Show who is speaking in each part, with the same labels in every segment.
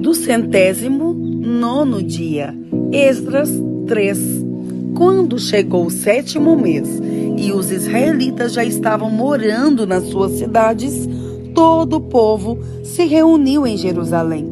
Speaker 1: do 119º dia. Esdras 3. Quando chegou o 7º mês e os israelitas já estavam morando nas suas cidades, todo o povo se reuniu em Jerusalém.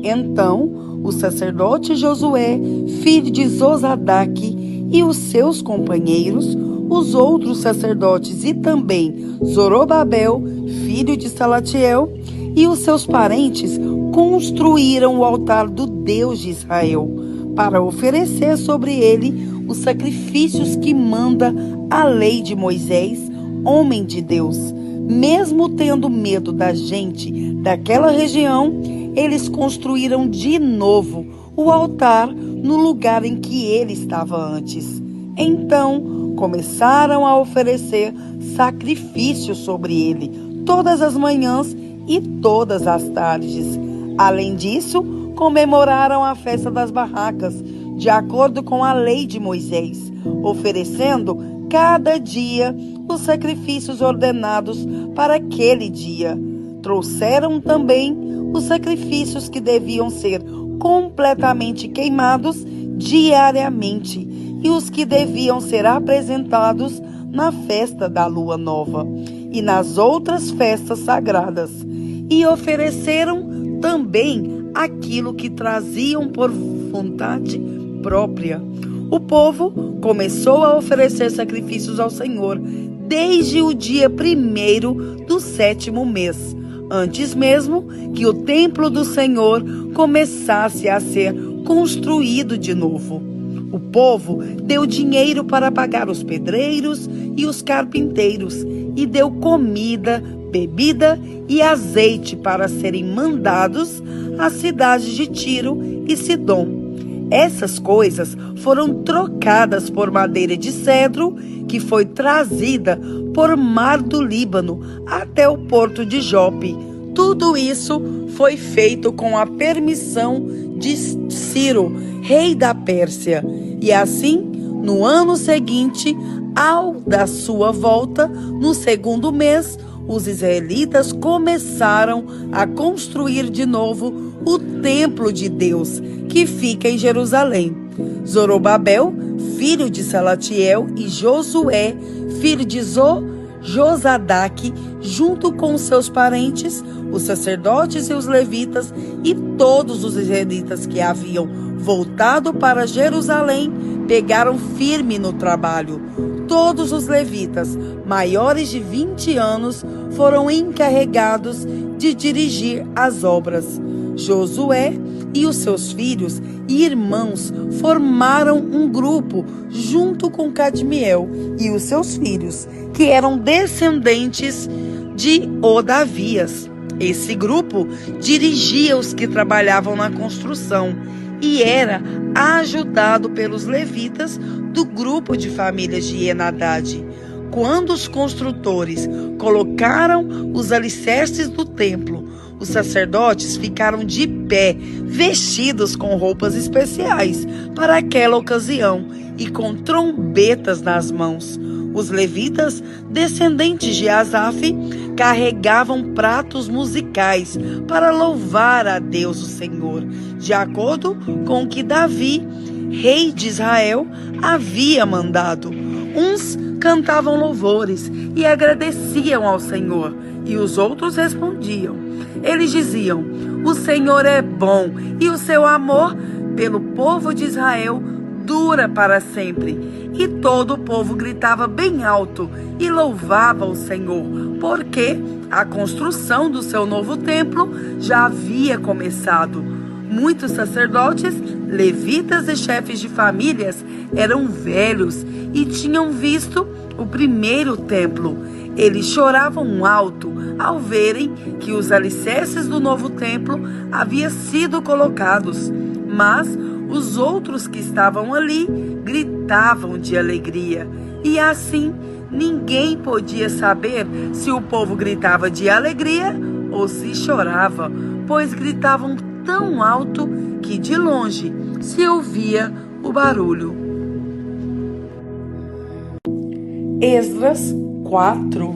Speaker 1: Então, o sacerdote Josué, filho de Zosadaque, e os seus companheiros, os outros sacerdotes, e também Zorobabel, filho de Salatiel, e os seus parentes, construíram o altar do Deus de Israel, para oferecer sobre ele os sacrifícios que manda a lei de Moisés, homem de Deus. Mesmo tendo medo da gente daquela região, eles construíram de novo o altar no lugar em que ele estava antes. Então, começaram a oferecer sacrifícios sobre ele, todas as manhãs e todas as tardes. Além disso, comemoraram a festa das barracas, de acordo com a lei de Moisés, oferecendo cada dia os sacrifícios ordenados para aquele dia. Trouxeram também os sacrifícios que deviam ser completamente queimados diariamente e os que deviam ser apresentados na festa da lua nova e nas outras festas sagradas. E ofereceram também aquilo que traziam por vontade própria. O povo começou a oferecer sacrifícios ao Senhor desde o dia 1º do 7º mês, antes mesmo que o templo do Senhor começasse a ser construído de novo. O povo deu dinheiro para pagar os pedreiros e os carpinteiros e deu comida, bebida e azeite para serem mandados às cidades de Tiro e Sidom. Essas coisas foram trocadas por madeira de cedro, que foi trazida por mar do Líbano até o porto de Jope. Tudo isso foi feito com a permissão de Ciro, rei da Pérsia. E assim, no ano seguinte, ao da sua volta, no 2º mês, os israelitas começaram a construir de novo o templo de Deus, que fica em Jerusalém. Zorobabel, filho de Salatiel, e Josué, filho de Josadaque, junto com seus parentes, os sacerdotes e os levitas, e todos os israelitas que haviam voltado para Jerusalém, pegaram firme no trabalho. Todos os levitas maiores de 20 anos foram encarregados de dirigir as obras. Josué e os seus filhos e irmãos formaram um grupo junto com Cadmiel e os seus filhos, que eram descendentes de Odavias. Esse grupo dirigia os que trabalhavam na construção e era ajudado pelos levitas do grupo de famílias de Enadad. Quando os construtores colocaram os alicerces do templo, os sacerdotes ficaram de pé, vestidos com roupas especiais para aquela ocasião e com trombetas nas mãos. Os levitas, descendentes de Asaf, carregavam pratos musicais para louvar a Deus o Senhor, de acordo com o que Davi, rei de Israel, havia mandado. Uns cantavam louvores e agradeciam ao Senhor, e os outros respondiam. Eles diziam: o Senhor é bom e o seu amor pelo povo de Israel dura para sempre. E todo o povo gritava bem alto e louvava o Senhor, porque a construção do seu novo templo já havia começado. Muitos sacerdotes, levitas e chefes de famílias eram velhos e tinham visto o primeiro templo. Eles choravam alto ao verem que os alicerces do novo templo haviam sido colocados, mas os outros que estavam ali gritavam de alegria. E assim, ninguém podia saber se o povo gritava de alegria ou se chorava, pois gritavam tão alto que de longe se ouvia o barulho. Esdras 4.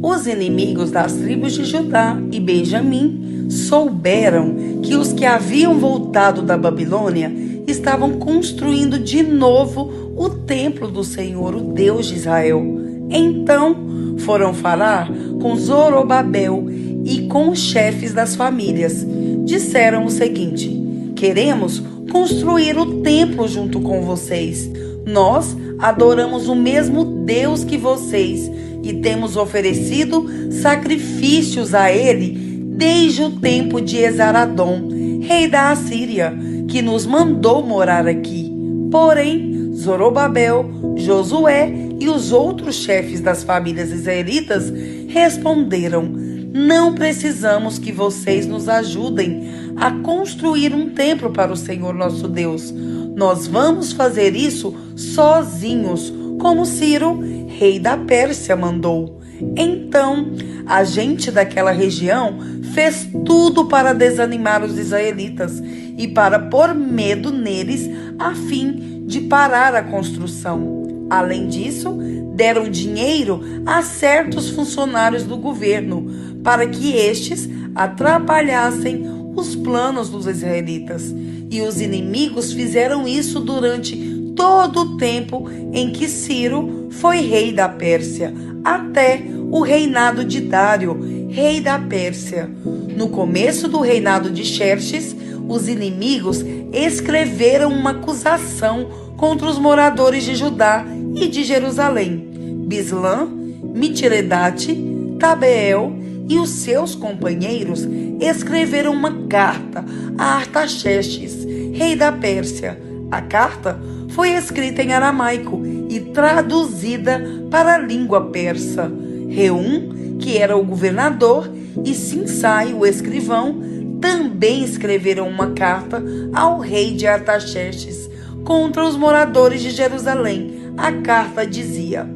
Speaker 1: Os inimigos das tribos de Judá e Benjamim souberam que os que haviam voltado da Babilônia estavam construindo de novo o templo do Senhor, o Deus de Israel. Então foram falar com Zorobabel e com os chefes das famílias. Disseram o seguinte: queremos construir o templo junto com vocês. Nós adoramos o mesmo Deus que vocês e temos oferecido sacrifícios a ele desde o tempo de Esaradom, rei da Assíria, que nos mandou morar aqui. Porém, Zorobabel, Josué e os outros chefes das famílias israelitas responderam: não precisamos que vocês nos ajudem a construir um templo para o Senhor nosso Deus. Nós vamos fazer isso sozinhos, como Ciro, rei da Pérsia, mandou. Então, a gente daquela região fez tudo para desanimar os israelitas e para pôr medo neles, a fim de parar a construção. Além disso, deram dinheiro a certos funcionários do governo para que estes atrapalhassem os planos dos israelitas. E os inimigos fizeram isso durante todo o tempo em que Ciro foi rei da Pérsia, até o reinado de Dário, rei da Pérsia. No começo do reinado de Xerxes, os inimigos escreveram uma acusação contra os moradores de Judá e de Jerusalém. Bislã, Mitiredate, Tabeel e os seus companheiros escreveram uma carta a Artaxerxes, rei da Pérsia. A carta foi escrita em aramaico e traduzida para a língua persa. Reum, que era o governador, e Sinsai, o escrivão, também escreveram uma carta ao rei de Artaxerxes contra os moradores de Jerusalém. A carta dizia: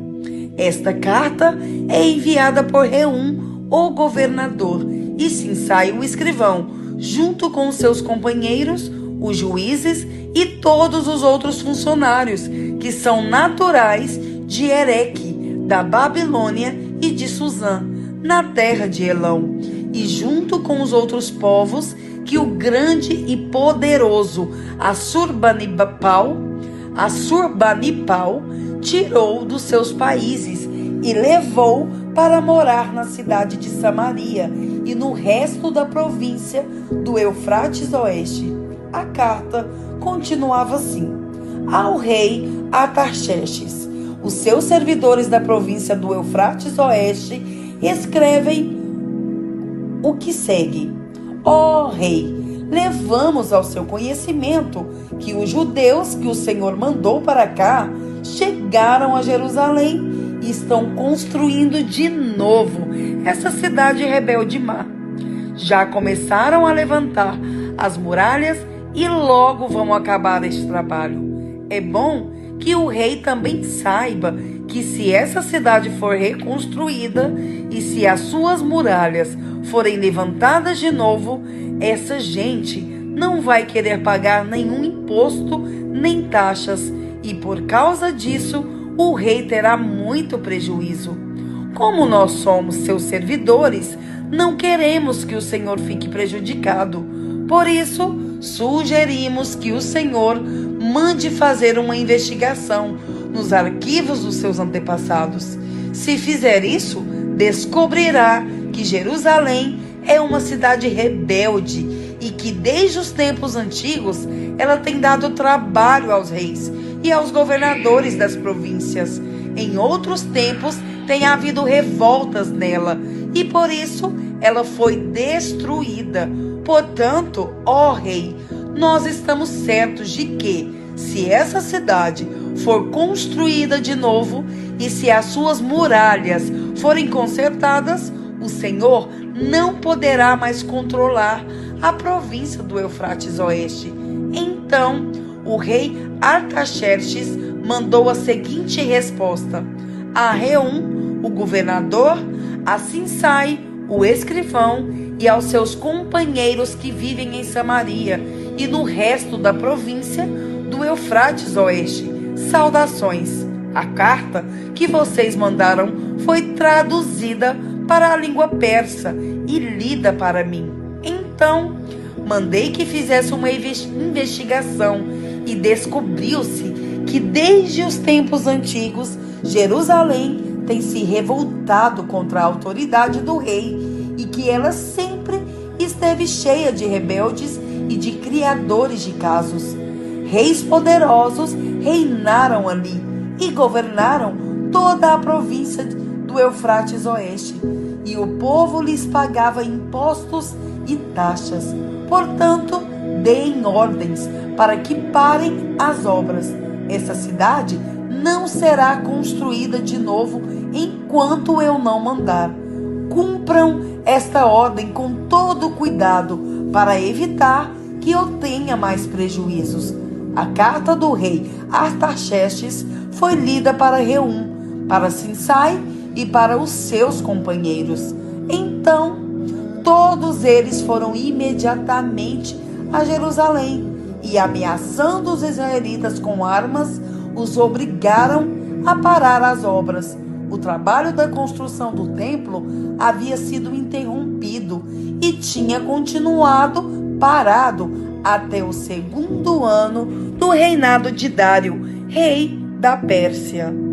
Speaker 1: esta carta é enviada por Reum, o governador, e Sinsai, o escrivão, junto com seus companheiros, os juízes e todos os outros funcionários que são naturais de Ereque, da Babilônia e de Susã, na terra de Elão, e junto com os outros povos que o grande e poderoso Assurbanipal tirou dos seus países e levou para morar na cidade de Samaria e no resto da província do Eufrates Oeste. A carta continuava assim: ao rei Artaxerxes, os seus servidores da província do Eufrates Oeste escrevem o que segue: ó rei, levamos ao seu conhecimento que os judeus que o Senhor mandou para cá chegaram a Jerusalém e estão construindo de novo essa cidade rebelde má. Já começaram a levantar as muralhas e logo vão acabar este trabalho. É bom que o rei também saiba que se essa cidade for reconstruída e se as suas muralhas forem levantadas de novo, essa gente não vai querer pagar nenhum imposto nem taxas, e por causa disso o rei terá muito prejuízo. Como nós somos seus servidores, não queremos que o Senhor fique prejudicado. Por isso, sugerimos que o Senhor mande fazer uma investigação nos arquivos dos seus antepassados. Se fizer isso, descobrirá que Jerusalém é uma cidade rebelde e que desde os tempos antigos ela tem dado trabalho aos reis e aos governadores das províncias. Em outros tempos tem havido revoltas nela e por isso ela foi destruída. Portanto, ó rei, nós estamos certos de que, se essa cidade for construída de novo e se as suas muralhas forem consertadas, o Senhor não poderá mais controlar a província do Eufrates Oeste. Então, o rei Artaxerxes mandou a seguinte resposta a Reum, o governador, a Sinsai, o escrivão, e aos seus companheiros que vivem em Samaria e no resto da província do Eufrates Oeste: saudações. A carta que vocês mandaram foi traduzida para a língua persa e lida para mim. Então mandei que fizesse uma investigação e descobriu-se que desde os tempos antigos Jerusalém tem se revoltado contra a autoridade do rei e que ela sempre esteve cheia de rebeldes e de criadores de casos. Reis poderosos reinaram ali e governaram toda a província do Eufrates Oeste, e o povo lhes pagava impostos e taxas. Portanto, deem ordens para que parem as obras. Essa cidade não será construída de novo enquanto eu não mandar. Cumpram esta ordem com todo cuidado para evitar que eu tenha mais prejuízos. A carta do rei Artaxerxes foi lida para Reum, para Sinsai e para os seus companheiros. Então, todos eles foram imediatamente a Jerusalém e, ameaçando os israelitas com armas, os obrigaram a parar as obras. O trabalho da construção do templo havia sido interrompido e tinha continuado parado até o segundo ano do reinado de Dário, rei da Pérsia.